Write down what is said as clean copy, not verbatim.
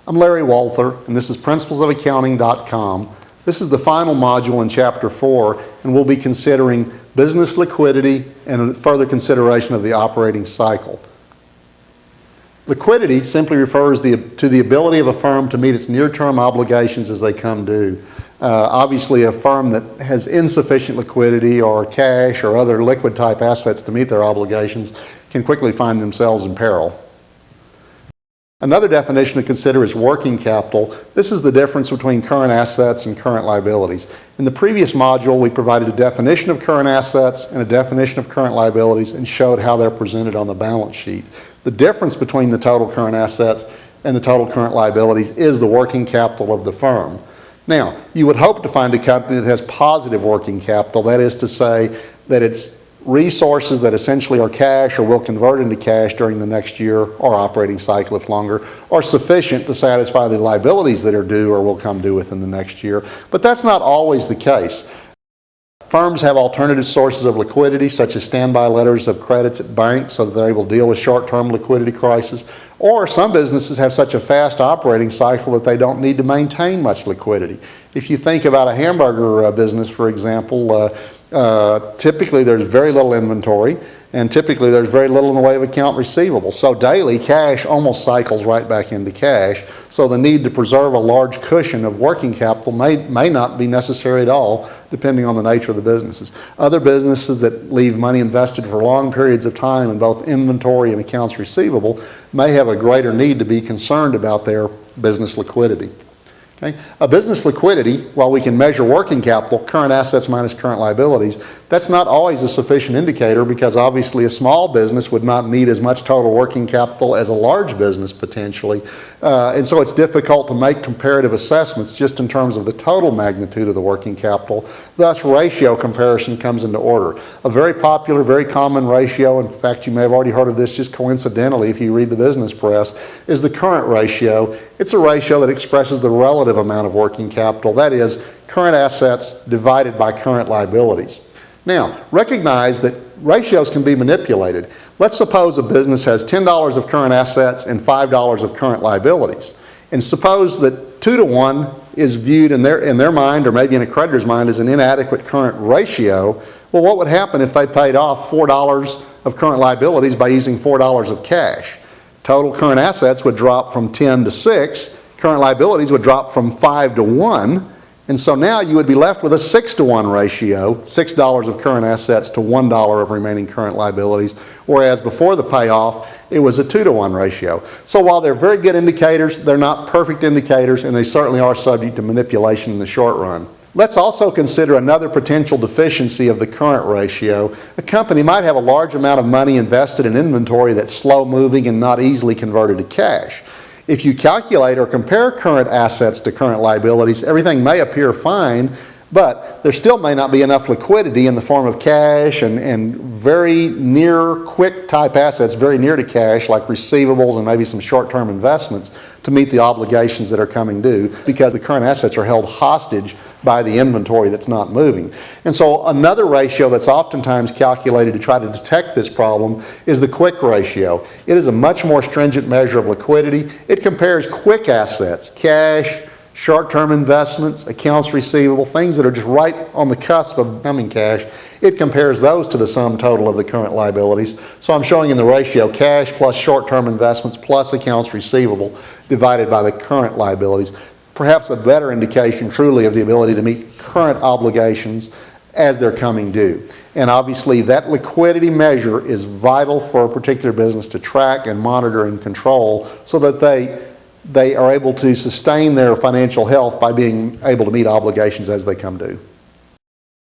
I'm Larry Walther, and this is principlesofaccounting.com. This is the final module in Chapter 4, and we'll be considering business liquidity and further consideration of the operating cycle. Liquidity simply refers to the ability of a firm to meet its near-term obligations as they come due. Obviously, a firm that has insufficient liquidity or cash or other liquid type assets to meet their obligations can quickly find themselves in peril. Another definition to consider is working capital. This is the difference between current assets and current liabilities. In the previous module, we provided a definition of current assets and a definition of current liabilities and showed how they're presented on the balance sheet. The difference between the total current assets and the total current liabilities is the working capital of the firm. Now, you would hope to find a company that has positive working capital, that is to say that its resources that essentially are cash or will convert into cash during the next year or operating cycle if longer are sufficient to satisfy the liabilities that are due or will come due within the next year. But that's not always the case. Firms have alternative sources of liquidity, such as standby letters of credits at banks so that they're able to deal with short-term liquidity crises. Or some businesses have such a fast operating cycle that they don't need to maintain much liquidity. If you think about a hamburger business, for example, typically there's very little inventory, and typically there's very little in the way of account receivable. So daily cash almost cycles right back into cash, so the need to preserve a large cushion of working capital may not be necessary at all, depending on the nature of the businesses. Other businesses that leave money invested for long periods of time in both inventory and accounts receivable may have a greater need to be concerned about their business liquidity. Okay. A business liquidity, while we can measure working capital, current assets minus current liabilities, that's not always a sufficient indicator because obviously a small business would not need as much total working capital as a large business potentially. And so it's difficult to make comparative assessments just in terms of the total magnitude of the working capital. Thus, ratio comparison comes into order. A very popular, very common ratio, in fact you may have already heard of this just coincidentally if you read the business press, is the current ratio. It's a ratio that expresses the relative amount of working capital, that is, current assets divided by current liabilities. Now, recognize that ratios can be manipulated. Let's suppose a business has $10 of current assets and $5 of current liabilities. And suppose that 2 to 1 is viewed in their mind, or maybe in a creditor's mind, as an inadequate current ratio. Well, what would happen if they paid off $4 of current liabilities by using $4 of cash? Total current assets would drop from 10 to 6, current liabilities would drop from 5 to 1, and so now you would be left with a 6 to 1 ratio, $6 of current assets to $1 of remaining current liabilities, whereas before the payoff, it was a 2 to 1 ratio. So while they're very good indicators, they're not perfect indicators, and they certainly are subject to manipulation in the short run. Let's also consider another potential deficiency of the current ratio. A company might have a large amount of money invested in inventory that's slow moving and not easily converted to cash. If you calculate or compare current assets to current liabilities, everything may appear fine, but there still may not be enough liquidity in the form of cash and very near quick type assets, very near to cash, like receivables and maybe some short-term investments, to meet the obligations that are coming due because the current assets are held hostage by the inventory that's not moving. And so another ratio that's oftentimes calculated to try to detect this problem is the quick ratio. It is a much more stringent measure of liquidity. It compares quick assets, cash, short-term investments, accounts receivable, things that are just right on the cusp of becoming cash. It compares those to the sum total of the current liabilities. So I'm showing in the ratio cash plus short-term investments plus accounts receivable divided by the current liabilities. Perhaps a better indication truly of the ability to meet current obligations as they're coming due. And obviously that liquidity measure is vital for a particular business to track and monitor and control so that they are able to sustain their financial health by being able to meet obligations as they come due.